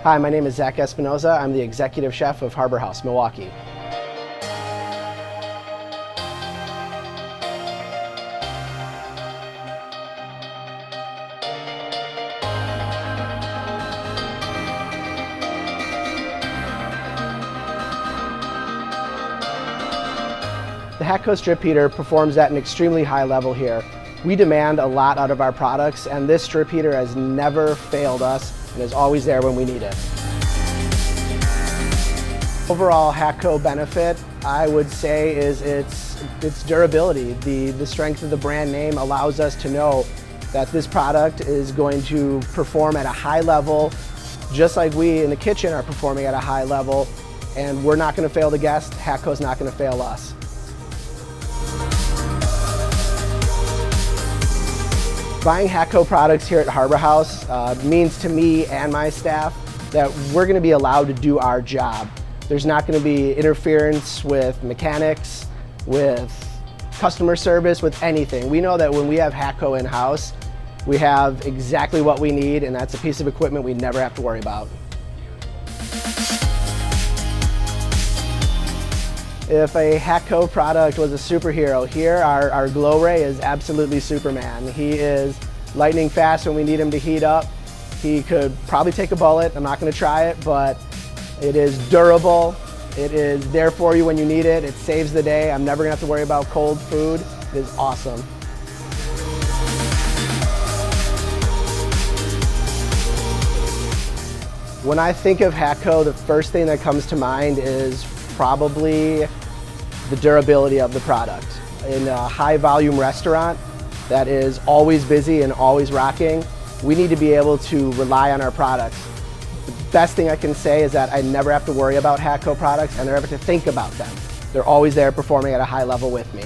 Hi, my name is Zach Espinosa. I'm the executive chef of Harbor House, Milwaukee. The Hatco Strip Heater performs at an extremely high level here. We demand a lot out of our products, and this strip heater has never failed us and is always there when we need it. Overall Hatco benefit, I would say, is its durability. The strength of the brand name allows us to know that this product is going to perform at a high level, just like we in the kitchen are performing at a high level, and we're not going to fail the guest. Hatco's not going to fail us. Buying Hatco products here at Harbor House means to me and my staff that we're going to be allowed to do our job. There's not going to be interference with mechanics, with customer service, with anything. We know that when we have Hatco in-house, we have exactly what we need, and that's a piece of equipment we never have to worry about. If a Hatco product was a superhero, here our Glow Ray is absolutely Superman. He is lightning fast when we need him to heat up. He could probably take a bullet. I'm not going to try it, but it is durable. It is there for you when you need it. It saves the day. I'm never going to have to worry about cold food. It is awesome. When I think of Hatco, the first thing that comes to mind is probably the durability of the product. In a high volume restaurant that is always busy and always rocking, we need to be able to rely on our products. The best thing I can say is that I never have to worry about Hatco products and I never have to think about them. They're always there performing at a high level with me.